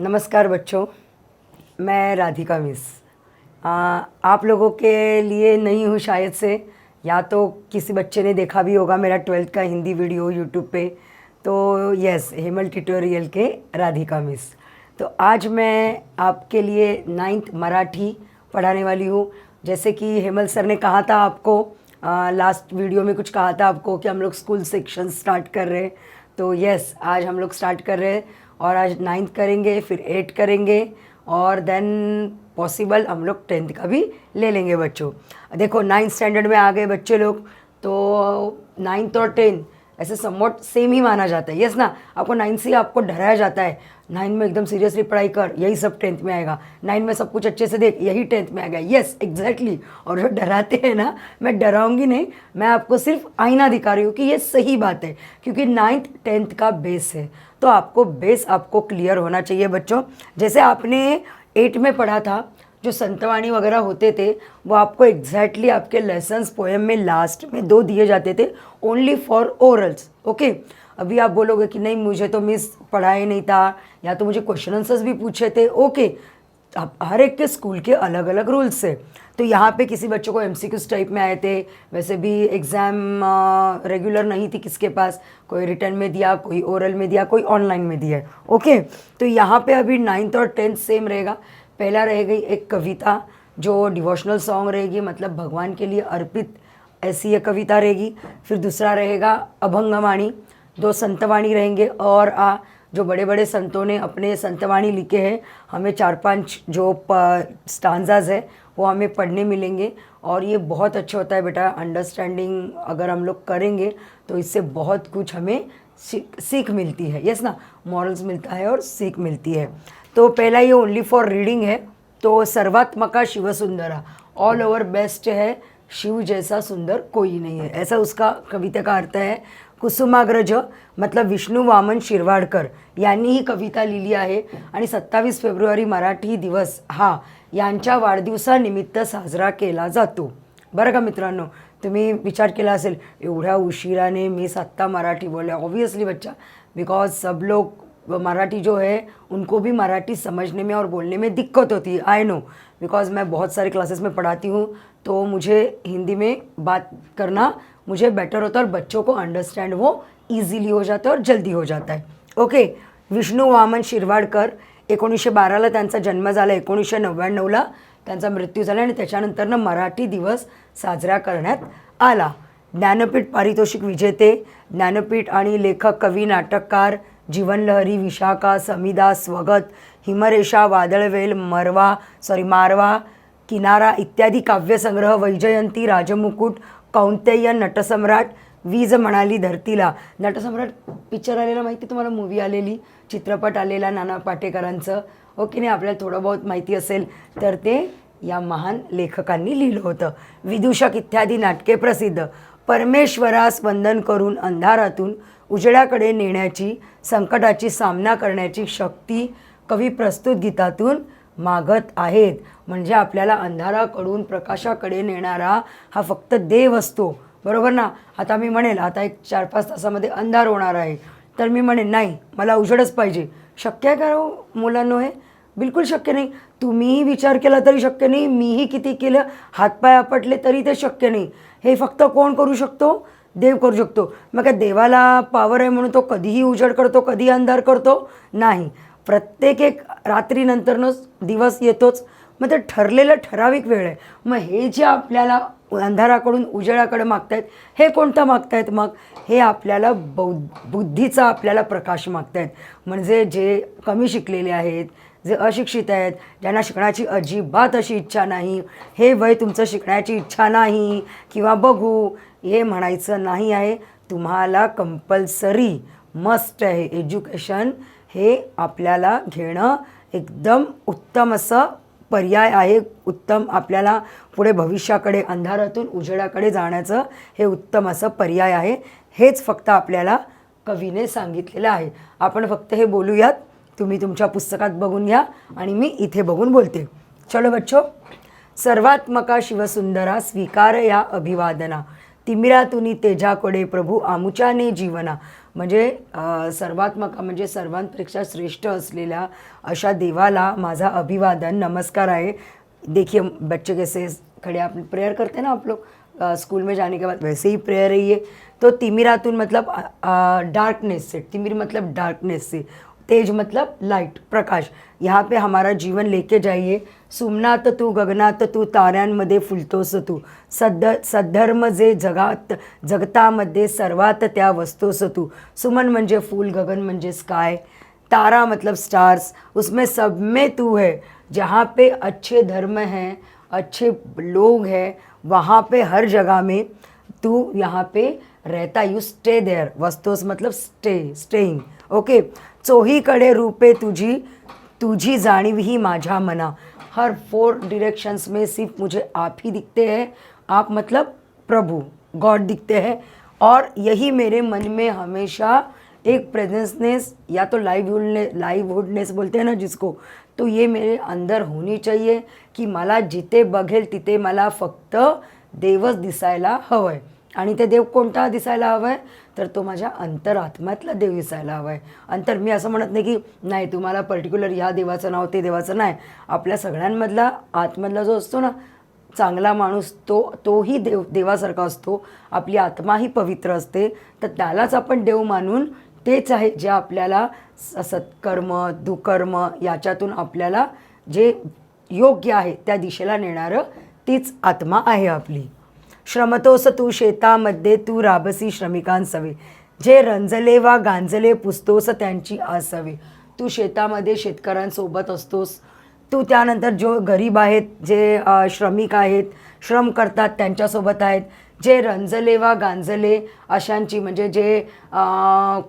नमस्कार बच्चों, मैं राधिका मिस। आप लोगों के लिए नई हूँ शायद से, या तो किसी बच्चे ने देखा भी होगा मेरा 12th का हिंदी वीडियो यूट्यूब पे। तो यस, हेमल ट्यूटोरियल के राधिका मिस। तो आज मैं आपके लिए 9th मराठी पढ़ाने वाली हूँ। जैसे कि हेमल सर ने कहा था आपको, लास्ट वीडियो में कुछ कहा था आपको कि हम लोग स्कूल सेक्शन स्टार्ट कर रहे हैं। तो यस, आज हम लोग स्टार्ट कर रहे हैं और आज 9th करेंगे, फिर 8 करेंगे और देन पॉसिबल हम लोग 10th का भी ले लेंगे बच्चों। देखो 9th स्टैंडर्ड में आ गए बच्चे लोग, तो 9th और 10th ऐसे समवॉट सेम ही माना जाता है। यस ना, आपको 9th से आपको डराया जाता है, 9th में एकदम सीरियसली पढ़ाई कर, यही सब 10th में आएगा। 9th में सब कुछ अच्छे से देख, यही 10th में आएगा। Yes exactly. और जो डराते हैं ना, मैं डराऊंगी नहीं, मैं आपको सिर्फ आईना दिखा रही हूँ कि ये सही बात है, क्योंकि 9th 10th का बेस है। तो आपको बेस आपको क्लियर होना चाहिए बच्चों। जैसे आपने 8 में पढ़ा था, जो संतवाणी वगैरह होते थे वो आपको एग्जैक्टली आपके लेसन्स पोएम में लास्ट में 2 दिए जाते थे, ओनली फॉर ओरल्स। ओके, अभी आप बोलोगे कि नहीं मुझे तो मिस पढ़ाया नहीं था, या तो मुझे क्वेश्चन आंसर्स भी पूछे थे। ओके, अब हर एक के स्कूल के अलग अलग रूल्स है। तो यहाँ पे किसी बच्चों को एमसीक्यूज टाइप में आए थे, वैसे भी एग्ज़ाम रेगुलर नहीं थी किसके पास, कोई रिटर्न में दिया, कोई ओरल में दिया, कोई ऑनलाइन में दिया। ओके, तो यहाँ पे अभी 9th और 10th सेम रहेगा। पहला रहेगी एक कविता जो डिवोशनल सॉन्ग रहेगी, मतलब भगवान के लिए अर्पित ऐसी एक कविता रहेगी। फिर दूसरा रहेगा अभंगवाणी, 2 संतवाणी रहेंगे। और जो बड़े बड़े संतों ने अपने संतवाणी लिखे हैं, हमें 4-5 जो स्टांजाज है वो हमें पढ़ने मिलेंगे। और ये बहुत अच्छा होता है बेटा, अंडरस्टैंडिंग अगर हम लोग करेंगे तो इससे बहुत कुछ हमें सीख मिलती है। यस ना, मॉरल्स मिलता है और सीख मिलती है। तो पहला ये ओनली फॉर रीडिंग है। तो सर्वात्मका शिव सुंदरा, ऑल ओवर बेस्ट है, शिव जैसा सुंदर कोई नहीं है, ऐसा उसका कविता का अर्थ है। कुसुमाग्रज मतलब विष्णू वामन शिरवाडकर यांनी ही कविता लिहिली आहे आणि 27 फेब्रुवारी मराठी दिवस हा यांच्या वाढदिवसानिमित्त साजरा केला जातो। बरं का मित्रांनो, तुम्ही विचार केला असेल एवढ्या उशिराने मी आत्ता मराठी बोले। ऑब्वियसली बच्चा, बिकॉज सब लोग मराठी जो है उनको भी मराठी समझने में और बोलने में दिक्कत होती है। आई नो, बिकॉज मैं बहुत सारे क्लासेस में पढ़ाती हूँ, तो मुझे हिंदी में बात करना मुझे बेटर होता है और बच्चों को अंडरस्टैंड वो ईजिली हो जाता है और जल्दी हो जाता है। ओके, विष्णू वामन शिरवाडकर 1912ला त्यांचा जन्म झाला, 1999ला त्यांचा मृत्यू झाला आणि त्याच्यानंतरनं मराठी दिवस साजरा करण्यात आला। ज्ञानपीठ पारितोषिक विजेते, ज्ञानपीठ आणि लेखक, कवी, नाटककार, जीवनलहरी, विशाखा, समिदा, स्वगत, हिमरेषा, वादळवेल, मारवा, किनारा इत्यादी काव्यसंग्रह, वैजयंती, राजमुकुट, कौंतेय, नटसम्राट, वीज म्हणाली धरतीला। नटसम्राट पिक्चर आलेला माहिती तुम्हाला, मूवी आलेली, चित्रपट आलेला नाना पाटेकरांचं। ओके नाही, आपल्याला थोडं बहुत माहिती असेल तर ते या महान लेखकांनी लिहिलं होतं। विदूषक इत्यादी नाटके प्रसिद्ध। परमेश्वरास वंदन करून अंधारातून उजेडाकडे नेण्याची, संकटाची सामना करण्याची शक्ती कवी प्रस्तुत गीतातून मागत आहेत। म्हणजे आपल्याला अंधाराकडून प्रकाशाकडे नेणारा हा फक्त देव असतो, बरोबर ना। आता मी म्हणेल आता एक 4-5 तासामध्ये अंधार होणार आहे, तर मी म्हणेन नाही मला उजेडच पाहिजे, शक्य आहे का हो मुलांनो? हे बिलकुल शक्य नाही। तुम्हीही विचार केला तरी शक्य नाही, मीही किती केलं, हातपाय आपटले तरी ते शक्य नाही। हे फक्त कोण करू शकतो? देव करू शकतो। मग काय देवाला पावर आहे म्हणून तो कधीही उजेड करतो, कधीही अंधार करतो? नाही, प्रत्येक एक रात्रीनंतरच दिवस येतोच, मग ते ठरलेलं ठराविक वेळ आहे। मग हे जे आपल्याला अंधाराकडून उजेडाकडे मागतायत, हे कोणतं मागतायत? मग हे आपल्याला बुद्धीचा आपल्याला प्रकाश मागतायत। म्हणजे जे कमी शिकलेले आहेत, जे अशिक्षित आहेत, ज्यांना शिकण्याची अजिबात अशी इच्छा नाही, हे वय तुमचं शिकण्याची इच्छा नाही किंवा बघू हे म्हणायचं नाही आहे। तुम्हाला कंपल्सरी मस्ट आहे एज्युकेशन, हे आपल्याला घेणं एकदम उत्तम असं पर्याय आहे। उत्तम आपल्याला पुढे भविष्याकडे अंधारातून उजेडाकडे जाण्याचं हे उत्तम असं पर्याय आहे। हेच फक्त आपल्याला कवीने सांगितलेलं आहे। आपण फक्त हे बोलूयात, तुम्ही तुमच्या पुस्तकात बघून घ्या आणि मी इथे बघून बोलते। चलो बच्चो, सर्वात्मका शिवसुंदरा स्वीकार या अभिवादना, तिमिरातुनी तेजाकडे प्रभू आमुच्याने जीवना, म्हणजे सर्वात्मक म्हणजे सर्वांपेक्षा श्रेष्ठ असलेल्या अशा देवाला माझा अभिवादन नमस्कार है। देखिए बच्चे कैसे खड़े आप प्रेयर करते हैं ना आप लोग स्कूल में जाने के बाद, वैसे ही प्रेयर है ये। तो तिमिरातून मतलब डार्कनेस से, तिमिर मतलब डार्कनेस से, तेज मतलब लाइट प्रकाश, यहाँ पे हमारा जीवन लेके जाइए। सुमनात तू गगनात तू ताऱ्यांमध्ये फुलतोस तू, सद्धर्म जे जगतामध्ये सर्वात त्या वस्तोस तू। सुमन म्हणजे फूल, गगन म्हणजे स्काय, तारा मतलब स्टार्स, उसमें सब में तू है। जहाँ पे अच्छे धर्म हैं, अच्छे लोग हैं, वहाँ पे हर जगह में तू यहाँ पे रहता, यू स्टे देयर। वस्तोस मतलब स्टेइंग, ओके। चोहीकडे रूपे तुझी तुझी जाणीव ही माझ्या मना, हर 4 डायरेक्शंस में सिर्फ मुझे आप ही दिखते हैं। आप मतलब प्रभु गॉड दिखते हैं, और यही मेरे मन में हमेशा एक प्रेजेंसनेस या तो लाईव्हहुडनेस बोलते हैं ना जिसको, तो ये मेरे अंदर होनी चाहिए की मला जिथे बघेल तिथे मला फक्त देवच दिसायला हवं आहे। आणि ते देव कोणता दिसायला हवं आहे, तर तो माझ्या अंतरात्म्यातला देव दिसायला हवा आहे। अंतर मी असं म्हणत नाही की नाही तुम्हाला पर्टिक्युलर ह्या देवाचं नाव ते देवाचं नाही, आपल्या सगळ्यांमधला आतमधला जो असतो ना चांगला माणूस तोही देवासारखा असतो, आपली आत्मा ही पवित्र असते, तर त्यालाच आपण देव मानून तेच आहे जे आपल्याला सत्कर्म दुकर्म याच्यातून आपल्याला जे योग्य आहे त्या दिशेला नेणारं तीच आत्मा आहे आपली। श्रमतोस तू शेतामध्ये तू राबसी श्रमिकांसवे, जे रंजले वा गांजले पुसतोस त्यांची आसवे। तू शेतामध्ये शेतकऱ्यांसोबत असतोस, तू त्यानंतर जो गरीब आहेत जे श्रमिक आहेत श्रम करतात त्यांच्यासोबत आहेत, जे रंजले वा गांजले अशांची म्हणजे जे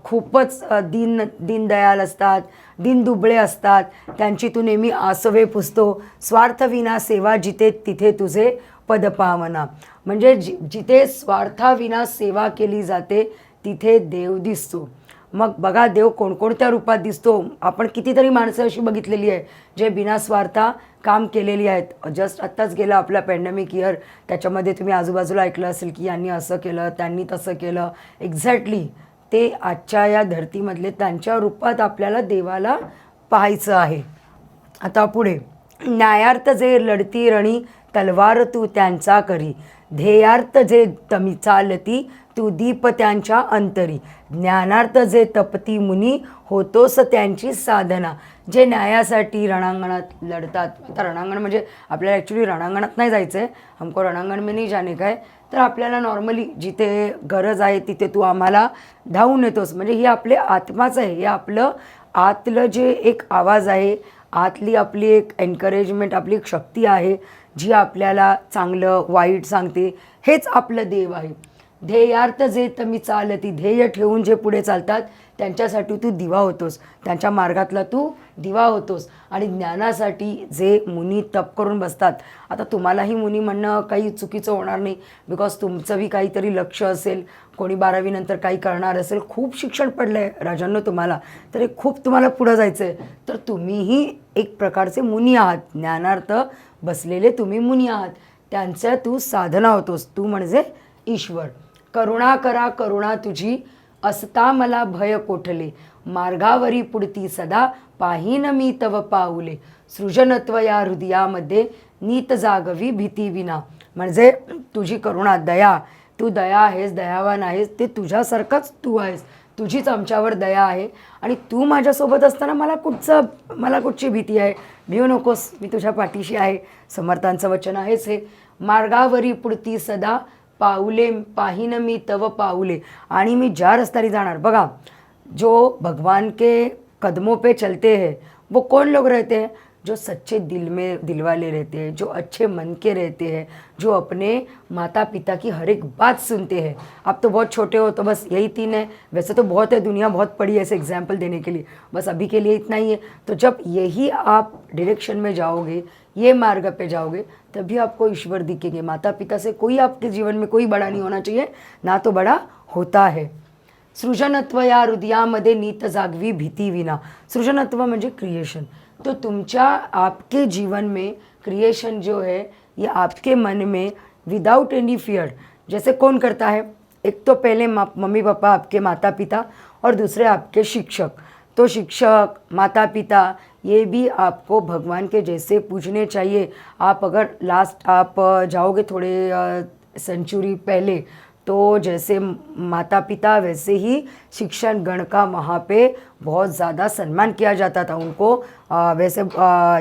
खूपच दीनदयाल असतात, दीनदुबळे असतात, त्यांची तू नेहमी आसवे पुसतो। स्वार्थविना सेवा जिथे तिथे तुझे पदपावना, म्हणजे जिथे स्वार्थाविना सेवा केली जाते तिथे देव दिसतो। मग बघा देव कोणकोणत्या रूपात दिसतो, आपण कितीतरी माणसं अशी बघितलेली आहे जे बिना स्वार्था काम केलेली आहेत। जस्ट आत्ताच गेला आपला पॅन्डेमिक इयर, त्याच्यामध्ये तुम्ही आजूबाजूला ऐकलं असेल की यांनी असं केलं त्यांनी तसं केलं, एक्झॅक्टली ते आजच्या या धरतीमधले त्यांच्या रूपात आपल्याला देवाला पाहायचं आहे। आता पुढे, न्यायार्थ जे लढती रणी तलवार तू त्यांचा करी, ध्येयार्थ जे तमी चालती तू दीप त्यांच्या अंतरी, ज्ञानार्थ जे तपती मुनी होतोस त्यांची साधना। जे न्यायासाठी रणांगणात लढतात, आता रणांगण म्हणजे आपल्याला ॲक्च्युली रणांगणात नाही जायचं आहे, हमको रणांगण में नहीं जाने का है, तर आपल्याला नॉर्मली जिथे गरज आहे तिथे तू आम्हाला धावून येतोस, म्हणजे हे आपले आत्माच आहे, हे आपलं आतलं जे एक आवाज आहे, आतली आपली एक एनकरेजमेंट, आपली एक शक्ती आहे जी आपल्याला चांगलं वाईट सांगते, हेच आपलं देव आहे। ध्येयार्थ जे तमी चालती, ध्येय ठेवून जे पुढे चालतात त्यांच्यासाठी तू दिवा होतोस, त्यांच्या मार्गातला तू दिवा होतोस। आणि ज्ञानासाठी जे मुनी तप करून बसतात, आता तुम्हालाही मुनी म्हणणं काही चुकीचं होणार नाही, बिकॉज तुमचं बी काहीतरी लक्ष असेल, कोणी 12वी नंतर काही करणार असेल, खूप शिक्षण पडलं आहे राजांनो तुम्हाला, तर खूप तुम्हाला पुढं जायचं आहे, तर तुम्हीही एक प्रकारचे मुनी आहात, ज्ञानार्थ बसलेले तुम्ही मुनी आहात, त्यांच्या तू साधना होतोस, तू म्हणजे ईश्वर। करुणा करा करुणा तुझी असता मला भय कोठले, मार्गावरी पुढती सदा पाहीन मी तव पाऊले, सृजनत्व या हृदयामध्ये नीत जागवी भीती विना, म्हणजे तुझी करुणा दया, तू दया आहेस, दयावान आहेस, ते तुझ्यासारखंच तू आहेस, तुझीच आमच्यावर दया आहे, आणि तू माझ्यासोबत असताना मला कुठची भीती आहे, भिऊ नकोस, मी तुझ्या पाठीशी आहे, समर्थांचं वचन आहेच हे। मार्गावरी पुढती सदा पाऊले पाहीन मी तव पाऊले, आणि मी ज्या रस्त्याने जाणार, बघा जो भगवान के कदमों पे चलते हैं वो कौन लोग रहते हैं, जो सच्चे दिल वाले रहते हैं, जो अच्छे मन के रहते हैं, जो अपने माता पिता की हर एक बात सुनते हैं। आप तो बहुत छोटे हो तो बस यही 3 है, वैसे तो बहुत है, दुनिया बहुत पड़ी है ऐसे एग्जाम्पल देने के लिए, बस अभी के लिए इतना ही है। तो जब यही आप डायरेक्शन में जाओगे, ये मार्ग पे जाओगे, तभी आपको ईश्वर दिखेंगे। माता पिता से कोई आपके जीवन में कोई बड़ा नहीं होना चाहिए, ना तो बड़ा होता है। सृजनत्व या हृदयामध्ये नीत जागवी भीती विना, सृजनत्व म्हणजे क्रिएशन, तो तुमच्या आपके जीवन में क्रिएशन जो है ये आपके मन में विदाउट एनी फियर, जैसे कौन करता है, एक तो पहले मम्मी पापा आपके माता पिता, और दूसरे आपके शिक्षक। तो शिक्षक, माता पिता, ये भी आपको भगवान के जैसे पूजने चाहिए। आप अगर लास्ट आप जाओगे थोड़े सेंचुरी पहले, तो जैसे माता पिता वैसे ही शिक्षण गण का वहाँ पे बहुत ज़्यादा सम्मान किया जाता था उनको। वैसे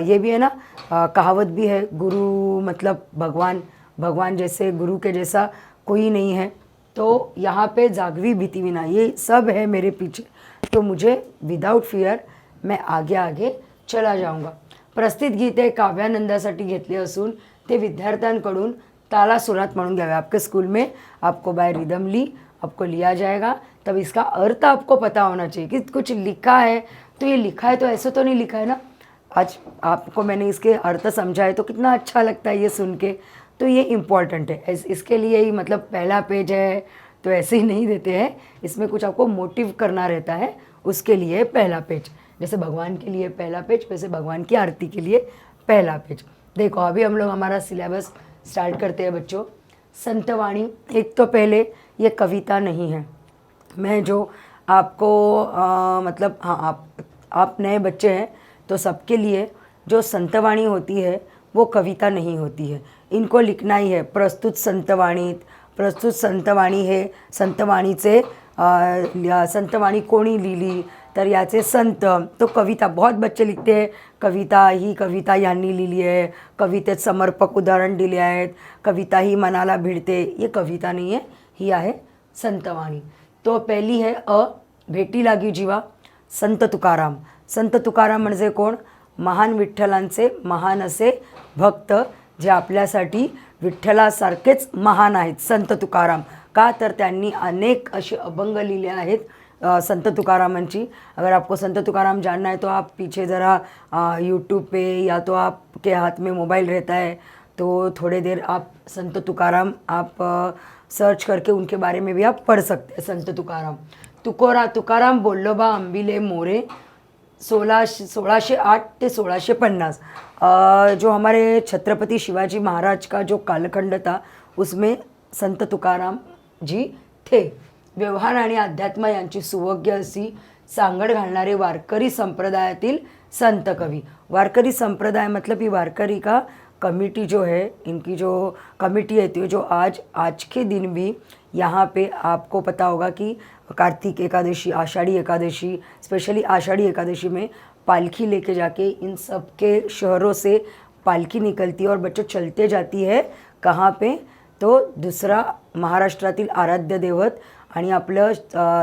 ये भी है ना, कहावत भी है, गुरु मतलब भगवान, भगवान जैसे गुरु के जैसा कोई नहीं है। तो यहाँ पे जागवी भीती विना ये सब है मेरे पीछे, तो मुझे विदाउट फियर मैं आगे आगे चला जाऊंगा। प्रस्तुत गीत हे काव्यानंदासाठी घेतले असून ते विद्यार्थ्यांकडून ताला सुरात म्हणून घ्यावे। आपके स्कूल में आपको बाय रिदम ली आपको लिया जाएगा, तब इसका अर्थ आपको पता होना चाहिए कि कुछ लिखा है तो ये लिखा है तो ऐसे तो नहीं लिखा है ना। आज आपको मैंने इसके अर्थ समझाए तो कितना अच्छा लगता है ये सुन के। तो ये इम्पॉर्टेंट है, इसके लिए ही मतलब पहला पेज है तो ऐसे ही नहीं देते हैं, इसमें कुछ आपको मोटिव करना रहता है, उसके लिए पहला पेज। जैसे भगवान के लिए पहला पेज, वैसे भगवान की आरती के लिए पहला पेज। देखो अभी हम लोग हमारा सिलेबस स्टार्ट करते हैं बच्चों। संतवाणी, एक तो पहले ये कविता नहीं है, मैं जो आपको मतलब हाँ आप नए बच्चे हैं तो सबके लिए जो संतवाणी होती है वो कविता नहीं होती है, इनको लिखना ही है। प्रस्तुत संतवाणी हे संतवाणीचे संतवाणी कोणी लिहिली तर याचे संत, तो कविता बहुत बच्चे लिखते हैं, कविता ही कविता यांनी लिहिली आहे, कवितेत समर्पक उदाहरण दिले आहेत, कविता ही मनाला भिडते, ये कविता नहीं है, ही आहे संतवाणी। तो पहली है भेटी लागी जीवा, संत तुकाराम। संत तुकाराम म्हणजे कोण? महान विठ्ठलांचे महान असे भक्त, जे आपल्यासाठी विठ्ठलासारखेच महान आहेत, संत तुकाराम। का तर त्यांनी अनेक असे अभंग लिहिले आहेत संत तुकारामांची। अगर आपको संत तुकाराम जानना है तो आप पीछे ज़रा यूट्यूब पे या तो आपके हाथ में मोबाइल रहता है तो थोड़े देर आप संत तुकाराम आप सर्च करके उनके बारे में भी आप पढ़ सकते हैं। संत तुकाराम, तुकाराम बोल्लोबा अंबिले मोरे, 1608 ते 1650। जो हमारे छत्रपति शिवाजी महाराज का जो कालखंड था उसमें संत तुकाराम जी थे। व्यवहार आणि अध्यात्म यांची सुयोग्य अशी सांगड घालणारे वारकरी संप्रदायातील संत कवी। वारकरी संप्रदाय मतलब ये वारकरी का कमिटी जो है, इनकी जो कमिटी है तो जो आज के दिन भी यहाँ पे आपको पता होगा कि कार्तिक एकादशी, आषाढ़ी एकादशी, स्पेशली आषाढ़ी एकादशी में पालकी लेके जाके इन सब के शहरों से पालकी निकलती है और बच्चों चलते जाती है कहाँ पे, तो दूसरा महाराष्ट्रातील आराध्य दैवत आणि आपलं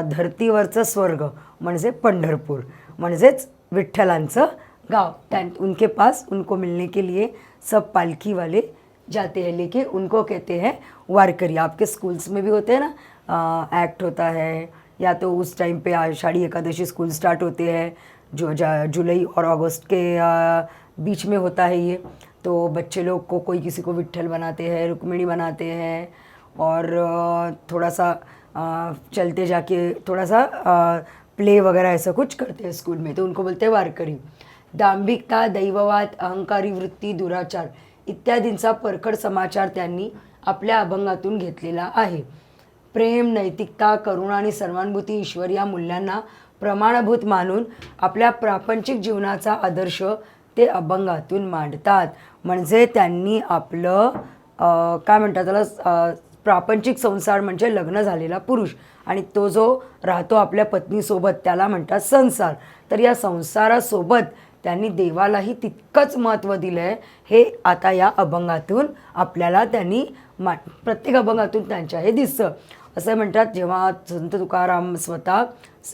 धरतीवरचं स्वर्ग म्हणजे पंढरपूर, म्हणजेच विठ्ठलांचं गाव, उनके पास उनको मिलने के लिए सब पालकी वाले जाते हैं, लेके उनको कहते हैं वारकरी। आपके स्कूल्स में भी होते हैं ना, एक्ट होता है, या तो उस टाइम पे आषाढ़ी एकादशी स्कूल स्टार्ट होते हैं जो जुलाई और अगस्त के बीच में होता है ये। तो बच्चे लोग को कोई किसी को विट्ठल बनाते हैं, रुक्मिणी बनाते हैं और थोड़ा सा चलते जाके थोड़ा सा प्ले वगैरह ऐसा कुछ करते हैं स्कूल में, तो उनको बोलते हैं वारकरी। दांभिकता, दैववाद, अहंकारी वृत्ती, दुराचार इत्यादींचा परखड समाचार त्यांनी आपल्या अभंगातून घेतलेला आहे। प्रेम, नैतिकता, करुणा आणि सर्वानुभूती ईश्वर या मूल्यांना प्रमाणभूत मानून आपल्या प्रापंचिक जीवनाचा आदर्श ते अभंगातून मांडतात। म्हणजे त्यांनी आपलं काय म्हणतात त्याला, प्रापंचिक संसार म्हणजे लग्न झालेला पुरुष आणि तो जो राहतो आपल्या पत्नीसोबत त्याला म्हणतात संसार। तर या संसारासोबत त्यांनी देवालाही तितकंच महत्त्व दिलं आहे, हे आता या अभंगातून आपल्याला त्यांनी प्रत्येक अभंगातून त्यांच्या हे दिसतं। असं म्हणतात, जेव्हा संत तुकाराम स्वतः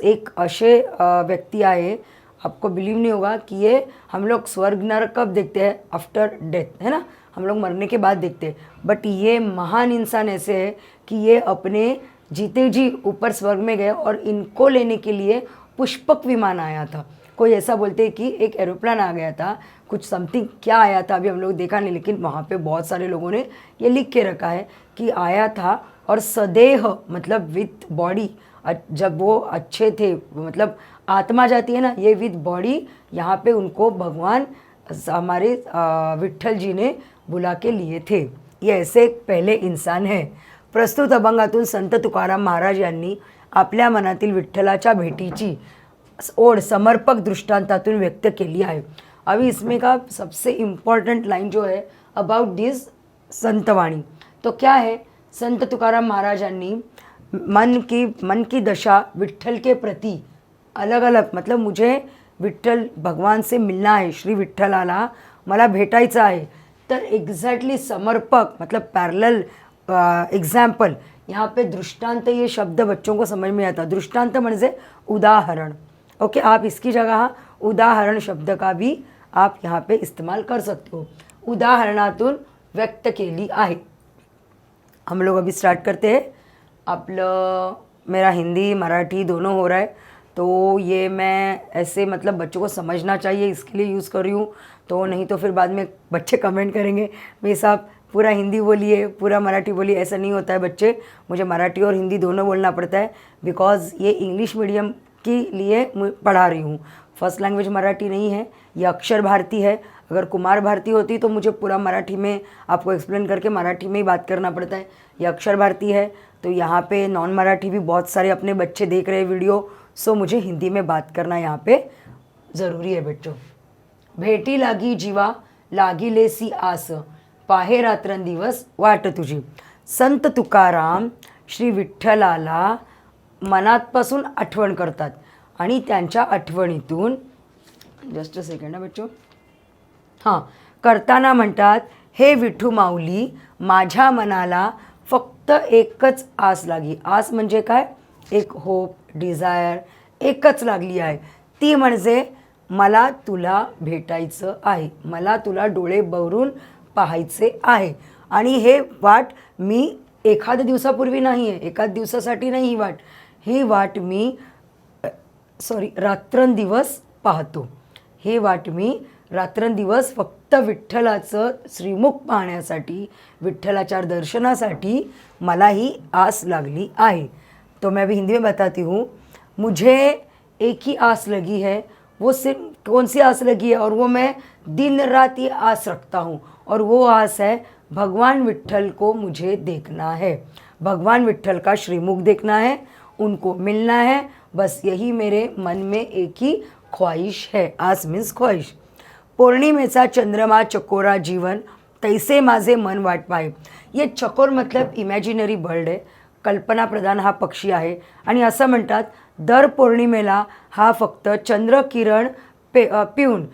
एक असे व्यक्ति आहे, आपको बिलीव नहीं होगा कि ये हम लोग स्वर्ग नरक कब देखते हैं, आफ्टर डेथ, है ना, हम लोग मरने के बाद देखते हैं, बट ये महान इंसान ऐसे है कि ये अपने जीते जी ऊपर स्वर्ग में गए और इनको लेने के लिए पुष्पक विमान आया था। कोई ऐसा बोलते हैं कि एक एरोप्लेन आ गया था, कुछ समथिंग क्या आया था अभी हम लोग देखा नहीं, लेकिन वहाँ पे बहुत सारे लोगों ने ये लिख के रखा है कि आया था और सदेह मतलब विथ बॉडी, जब वो अच्छे थे मतलब आत्मा जाती है ना, ये विथ बॉडी यहाँ पे उनको भगवान हमारे विठ्ठल जी ने बुला के लिए थे। ये ऐसे एक पहले इंसान है। प्रस्तुत अभंगातून संत तुकाराम महाराज यांनी आपल्या मनातील विठ्ठलाच्या भेटीची ओढ समर्पक दृष्टांतातून व्यक्त केली आहे। अभी इसमें का सबसे इम्पॉर्टेंट लाइन जो है अबाउट दिस संतवाणी, तो क्या है, संत तुकाराम महाराजांनी मन की दशा विठ्ठल के प्रति अलग अलग, मतलब मुझे विठ्ठल भगवान से मिलना है, श्री विठ्ठलाला मला भेटायचं आहे, तर एग्जैक्टली समर्पक मतलब पैरेलल एग्जाम्पल, यहाँ पे दृष्टांत ये शब्द बच्चों को समझ में आता। दृष्टांत म्हणजे उदाहरण। ओके, आप इसकी जगह उदाहरण शब्द का भी आप यहाँ पे इस्तेमाल कर सकते हो। उदाहरणातून व्यक्त केली आहे। हम लोग अभी स्टार्ट करते हैं। आपलं मेरा हिंदी मराठी दोनों हो रहा है, तो ये मैं ऐसे मतलब बच्चों को समझना चाहिए इसके लिए यूज़ कर रही हूँ, तो नहीं तो फिर बाद में बच्चे कमेंट करेंगे भाई साहब पूरा हिंदी बोलिए पूरा मराठी बोलिए। ऐसा नहीं होता है बच्चे, मुझे मराठी और हिंदी दोनों बोलना पड़ता है, बिकॉज़ ये इंग्लिश मीडियम के लिए पढ़ा रही हूँ। फर्स्ट लैंग्वेज मराठी नहीं है, ये अक्षर भारती है। अगर कुमार भारती होती तो मुझे पूरा मराठी में आपको एक्सप्लेन करके मराठी में ही बात करना पड़ता है। ये अक्षर भारती है, तो यहाँ पे नॉन मराठी भी बहुत सारे अपने बच्चे देख रहे हैं वीडियो, सो मुझे हिंदी में बात करना यहाँ पे ज़रूरी है बच्चों। भेटी लागी जीवा लागिलेसी आस, पाहे रात्रंदिवस वाट तुझी। संत तुकाराम श्री विठ्ठलाला मनापासून आठवण करतात आणि त्यांच्या आठवणीतून जस्ट अ सेकंड बच्चों, हां, करताना म्हणतात, हे विठू माऊली माझ्या मनाला फक्त एकच आस लागी। आस म्हणजे काय, एक होप, डिझायर एकच लागली आहे, ती म्हणजे मला तुला भेटायचं आहे, मला तुला डोळे भरून पाहायचे आहे। आणि हे वाट मी एखाद्या दिवसापूर्वी नाही आहे, एखाद दिवसासाठी नाही ही वाट मी रात्रंदिवस पाहतो। हे वाट मी रात्रंदिवस फक्त विठ्ठलाचं श्रीमुख पाहण्यासाठी, विठ्ठलाच्या दर्शनासाठी मला ही आस लागली आहे। तो मैं अभी हिंदी में बताती हूँ। मुझे एक ही आस लगी है, वो सिर्फ कौन सी आस लगी है, और वो मैं दिन रात ये आस रखता हूँ, और वो आस है भगवान विठ्ठल को मुझे देखना है, भगवान विठ्ठल का श्रीमुख देखना है, उनको मिलना है। बस यही मेरे मन में एक ही ख्वाहिश है। आस मीन्स ख्वाहिश। पौर्णिमेचा चंद्रमा चकोरा जीवन तैसे माझे मन वाट पाहे। ये चकोर मतलब इमॅजिनरी बर्ड आहे, कल्पना प्रधान हा पक्षी आहे, आणि असं म्हणतात दर पौर्णिमेला हा फक्त चंद्रकिरण पिऊन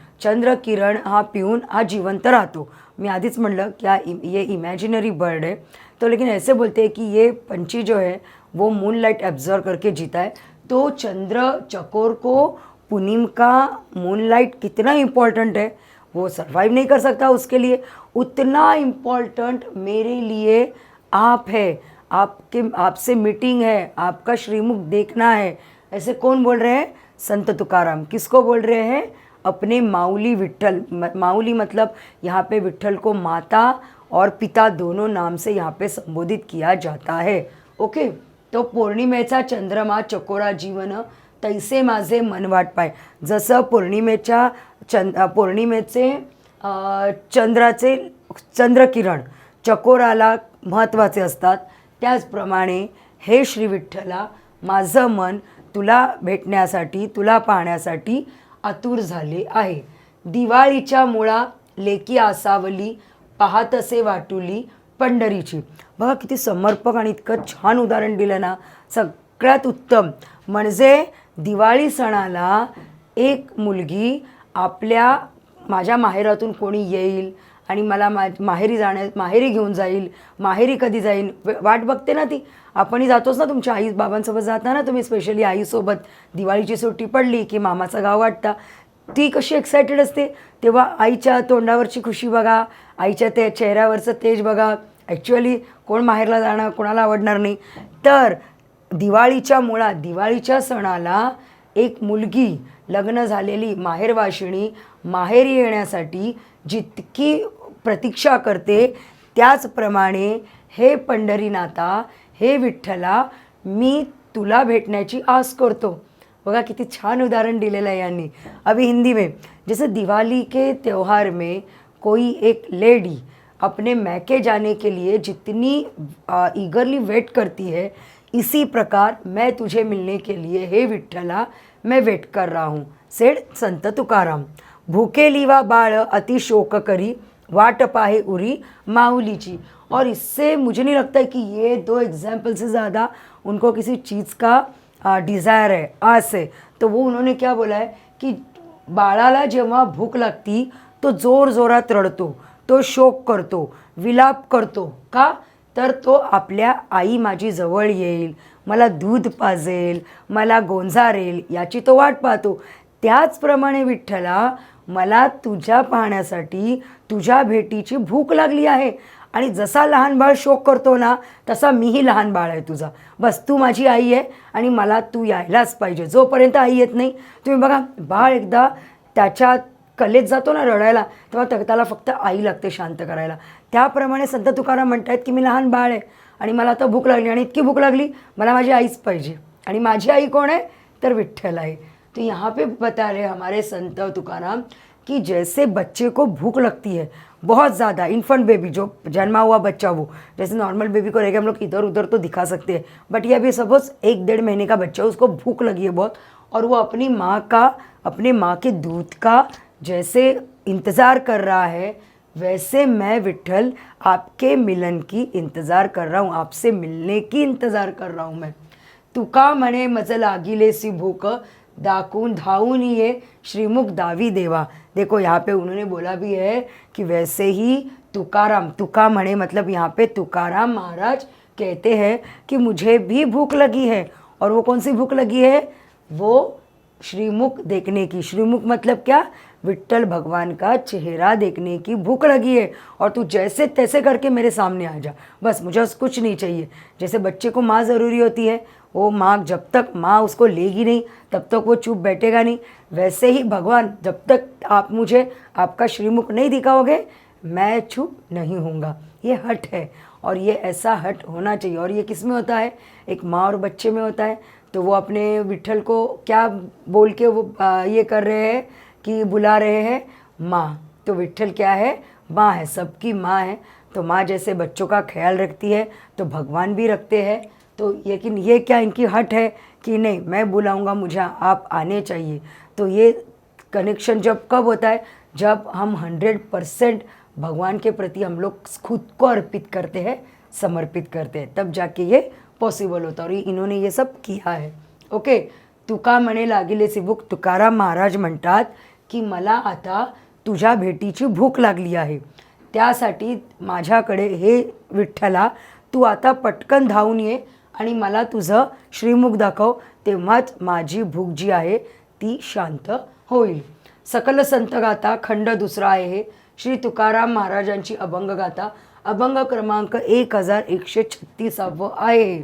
हा जिवंत राहतो। मैं आधीच म्हणलं क्या ये इमेजिनरी बर्ड है, तो लेकिन ऐसे बोलते हैं कि ये पंछी जो है वो मूनलाइट एब्जॉर्व करके जीता है। तो चंद्र चकोर को पूर्णिमा का मूनलाइट कितना इम्पोर्टेंट है, वो सर्वाइव नहीं कर सकता, उसके लिए उतना इम्पोर्टेंट मेरे लिए आप है, आपसे मीटिंग है, आपका श्रीमुख देखना है। ऐसे कौन बोल रहे हैं, संत तुकाराम। किसको बोल रहे हैं, अपने माऊली विठ्ठल। माऊली मतलब यहाँ पे विठ्ठल को माता और पिता दोनों नाम से यहाँ पे संबोधित किया जाता है। ओके, तो पौर्णिमेचा चंद्रमा चकोरा जीवन तैसे माझे मन वाट पाय। जसं पौर्णिमेचे चंद्राचे चंद्रकिरण चकोराला महत्त्वाचे असतात, त्याचप्रमाणे हे श्री विठ्ठला माझं मन तुला भेटण्यासाठी, तुला पाहण्यासाठी आतुर झाले आहे। दिवाळीच्या मुळा लेकी आसावली, पाहतसे वाटुली पंढरीची। बघा किती समर्पक आणि इतकं छान उदाहरण दिलं ना, सगळ्यात उत्तम म्हणजे दिवाळी सणाला एक मुलगी माझ्या माहेरातून कोणी येईल आणि मला माहेरी घेऊन जाईल, माहेरी कधी जाईल वाट बघते ना ती। आपणही जातोच ना, तुमच्या आई बाबांसोबत जाता ना तुम्ही, स्पेशली आईसोबत दिवाळीची सुट्टी पडली की मामाचं गाव वाटतं, ती कशी एक्सायटेड असते, तेव्हा आईच्या तोंडावरची खुशी बघा, आईच्या ते चेहऱ्यावरचं तेज बघा। ॲक्च्युअली कोण माहेरला जाणं कोणाला आवडणार नाही। तर दिवाळीच्या सणाला एक मुलगी लग्न झालेली माहेरवाशिणी माहेरी येण्यासाठी जितकी प्रतीक्षा करते, त्याचप्रमाणे हे पंढरीनाथा, हे विठ्ठला मी तुला भेटण्याची आस करतो। बघा किती छान उदाहरण दिलेलं आहे यांनी। अभी हिंदी में, जैसे दिवाली के त्यौहार में कोई एक लेडी अपने मैके जाने के लिए जितनी ईगरली वेट करती है इसी प्रकार मैं तुझे मिलने के लिए हे विठ्ठला मैं वेट कर रहा हूँ, सेड संत तुकाराम. भूकेली वा बाळ अति शोक करी, वाट पाहे उरी माऊलीची. और इससे मुझे नहीं लगता है कि ये 2 एग्जाम्पल से ज़्यादा उनको किसी चीज़ का डिज़ायर है, आस है. तो वो उन्होंने क्या बोला है कि बाळाला जेव्हा भूक लागती तो जोरजोरात रडतो, तो शोक करतो, विलाप करतो. का तर तो आपल्या आई माझी जवळ येईल, मला दूध पाजेल, मला गोंजारेल याची तो वाट पाहतो. त्याचप्रमाणे विठ्ठला मला तुझ्या पाहण्यासाठी तुझ्या भेटीची भूक लागली आहे. आणि जसा लहान बाळ शोक करतो ना तसा मीही लहान बाळ आहे तुझा. बस तू माझी आई आहे आणि मला तू यायलाच पाहिजे. जोपर्यंत आई येत नाही, तुम्ही बघा बाळ एकदा त्याच्या कलेत जातो ना रडायला, तेव्हा त्याला फक्त आई लागते शांत करायला. त्याप्रमाणे संत तुकाराम म्हणतात की मी लहान बाळ आहे आणि मला आता भूक लागली आणि इतकी भूक लागली मला माझी आईच पाहिजे. आणि माझी आई कोण है? तर विठ्ठल आहे. तो यहाँ पे बता रहे हमारे संत तुकाराम कि जैसे बच्चे को भूख लगती है बहुत ज़्यादा, इन्फेंट बेबी जो जन्मा हुआ बच्चा, वो जैसे नॉर्मल बेबी को लेकर हम लोग इधर उधर तो दिखा सकते हैं, बट ये अभी सपोज 1-1.5 महीने का बच्चा, उसको भूख लगी है बहुत और वो अपनी माँ का, अपने माँ के दूध का जैसे इंतज़ार कर रहा है, वैसे मैं विठ्ठल आपके मिलन की इंतज़ार कर रहा हूँ, आपसे मिलने की इंतज़ार कर रहा हूँ मैं. तुका म्हणे मज लागिलेसी भूक, दाकून धावून ये श्रीमुख दावी देवा. देखो यहाँ पे उन्होंने बोला भी है कि वैसे ही तुकाराम, तुका म्हणे मतलब यहाँ पे तुकाराम महाराज कहते हैं कि मुझे भी भूख लगी है. और वो कौन सी भूख लगी है? वो श्रीमुख देखने की. श्रीमुख मतलब क्या? विठ्ठल भगवान का चेहरा देखने की भूख लगी है. और तू जैसे तैसे करके मेरे सामने आ जा, बस मुझे कुछ नहीं चाहिए. जैसे बच्चे को माँ ज़रूरी होती है, वो माँ जब तक माँ उसको लेगी नहीं तब तक वो चुप बैठेगा नहीं, वैसे ही भगवान जब तक आप मुझे आपका श्रीमुख नहीं दिखाओगे मैं चुप नहीं होऊंगा. ये हट है और ये ऐसा हट होना चाहिए. और ये किस में होता है? एक माँ और बच्चे में होता है. तो वो अपने विठ्ठल को क्या बोल के वो ये कर रहे हैं कि बुला रहे हैं माँ. तो विठ्ठल क्या है? माँ है, सबकी माँ है. तो माँ जैसे बच्चों का ख्याल रखती है तो भगवान भी रखते हैं. तो लेकिन ये क्या इनकी हट है कि नहीं मैं बुलाऊंगा, मुझे आप आने चाहिए. तो ये कनेक्शन जब कब होता है? जब हम 100% भगवान के प्रति हम लोग खुद को अर्पित करते हैं, समर्पित करते हैं, तब जाके ये पॉसिबल होता है. और इन्होंने ये सब किया है. ओके. तुका म्हणे लागिलेसी भूक. तुकाराम महाराज म्हणतात की मला आता तुझ्या भेटीची भूक लागली आहे, त्यासाठी माझ्याकडे हे विठ्ठला तू आता पटकन धावून ये आणि मला तुझं श्रीमुख दाखव, तेव्हाच माझी भूक जी आहे ती शांत होईल. सकल संत गाथा खंड 2 आहे हे श्री तुकाराम महाराजांची अभंग गाथा. अभंग क्रमांक 1136 आहे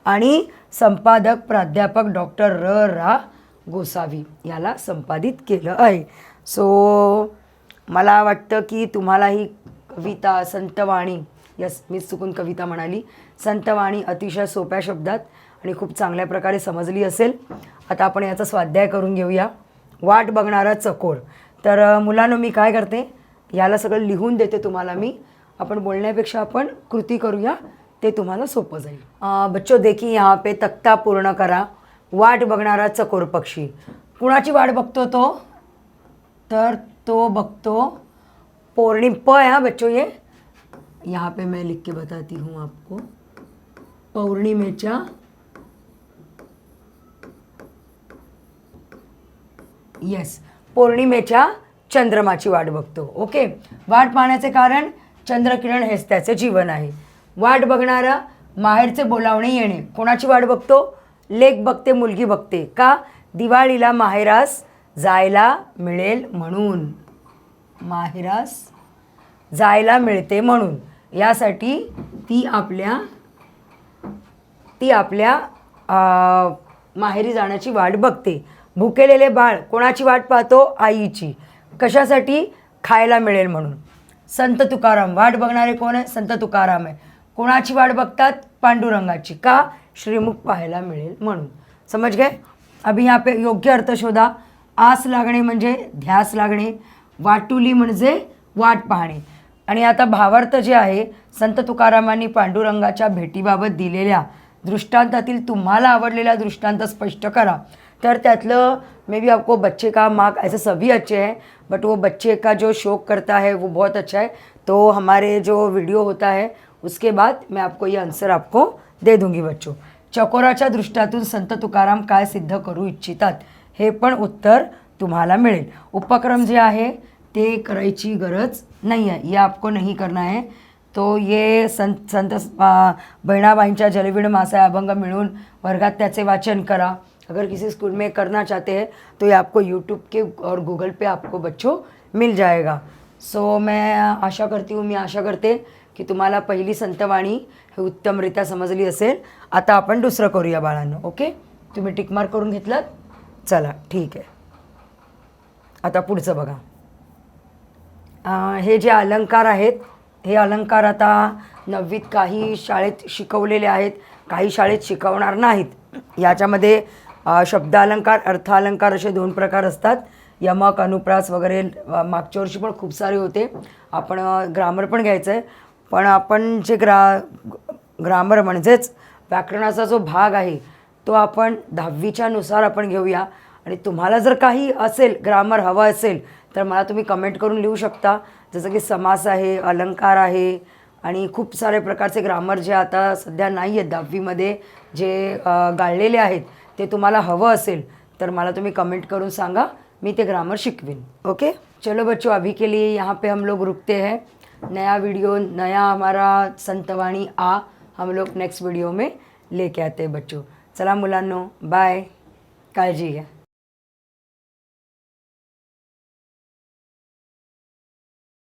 आणि संपादक प्राध्यापक डॉक्टर रा गोसावी याला संपादित केलं आहे. सो मला वाटतं की तुम्हाला ही कविता संतवाणी, यस मीच चुकून कविता म्हणाली, संतवाणी अतिशय सोप्या शब्दात आणि खूप चांगल्या प्रकारे समजली असेल. आता आपण याचा स्वाध्याय करून घेऊया. वाट बघणारा चकोर. तर मुलांनो मी काय करते, याला सगळं लिहून देते तुम्हाला मी. आपण बोलण्यापेक्षा आपण कृती करूया, ते तुम्हाला सोपं जाईल. बच्चों देखिए यहाँ पे तक्ता पूर्ण करा. वाट बघणारा चकोर पक्षी. कुणाची वाट बघतो तो? तर तो बघतो पौर्णिम. प है हाँ बच्चों, ये यहाँ पे मैं लिख के बताती हूँ आपको. पौर्णिमेच्या यस पौर्णिमेच्या चंद्रमाची वाट बघतो. ओके. वाट पाहण्याचे कारण चंद्रकिरण हेच त्याचे जीवन आहे. वाट बघणारा माहेरचे बोलावणे येणे. कोणाची वाट बघतो? लेक बघते, मुलगी बघते. का? दिवाळीला माहेरास जायला मिळेल म्हणून. माहेरास जायला मिळते म्हणून यासाठी ती आपल्या माहेरी जाण्याची वाट बघते. भुकेलेले बाळ कोणाची वाट पाहतो? आईची. कशासाठी? खायला मिळेल म्हणून. संत तुकाराम वाट बघणारे कोण आहे? संत तुकाराम आहे. कोणाची वाट बघतात? पांडुरंगाची. का? श्रीमुख पाहायला मिळेल म्हणून. समझ गए? अभी यहाँ पे योग्य अर्थ शोधा. आस लागणे म्हणजे ध्यास लागणे, वाटुली म्हणजे वाट पाहणे. आणि आता भावार्थ जे आहे, संत तुकारामांनी पांडुरंगाच्या भेटीबाबत दिलेल्या दृष्टांतातील तुम्हाला आवडलेला दृष्टांत स्पष्ट करा। तर त्यातलं मे बी आपको बच्चे का मार्क, ऐसे सभी अच्छे हैं बट वो बच्चे का जो शौक करता है वो बहुत अच्छा है। तो हमारे जो वीडियो होता है उसके बाद मैं आपको ये आंसर आपको दे दूंगी बच्चों। चकोराच्या दृष्टातून संत तुकाराम काय सिद्ध करू इच्छितात, हे पण उत्तर तुम्हाला मिळेल। उपक्रम जे आहे ते करायची गरज नहीं है, ये आपको नहीं करना है। तो ये संत बहिणाबाईंच्या जलवीण मासा अभंग मिळून वर्गात त्याचे वाचन करा। अगर किसी स्कूल में करना चाहते हैं तो ये आपको यूट्यूब के और गूगल पे आपको बच्चों मिल जाएगा। सो मैं आशा करते की तुम्हाला पहिली संतवाणी हे उत्तमरित्या समजली असेल। आता आपण दुसरं करूया बाळांनो, ओके? तुम्ही टिक मार्क करून घेतलात? चला ठीक आहे। आता पुढचं बघा। हे जे अलंकार आहेत, हे अलंकार आता 9वीत काही शाळेत शिकवलेले आहेत, काही शाळेत शिकवणार नाहीत। याच्यामध्ये शब्द अलंकार, अर्थ अलंकार असे 2 प्रकार असतात। यमक, अनुप्रास वगैरे मागच्या वर्षी पण खूप सारे होते। आपण ग्रामर पण घ्यायचं आहे, पण आपण जे ग्रामर म्हणजेच व्याकरणाचा जो भाग आहे तो आपण 10वीच्या नुसार आपण घेऊया। आणि तुम्हाला जर काही असेल ग्रामर हवं असेल तर मला तुम्ही कमेंट करून लिहू शकता। जसं की समास आहे, अलंकार आहे आणि खूप सारे प्रकारचे ग्रामर जे आता सध्या नाही आहेत 10वीमध्ये जे गाळलेले आहेत, ते तुम्हाला हवं असेल तर मला तुम्ही कमेंट करून सांगा, मैं ते ग्रामर शिकवीन। ओके, चलो बच्चों, अभी के लिए यहाँ पे हम लोग रुकते हैं। नया वीडियो, नया हमारा संतवाणी हम लोग नेक्स्ट वीडियो में लेके आते हैं बच्चों। चला मुलांनो, बाय, काळजी घ्या।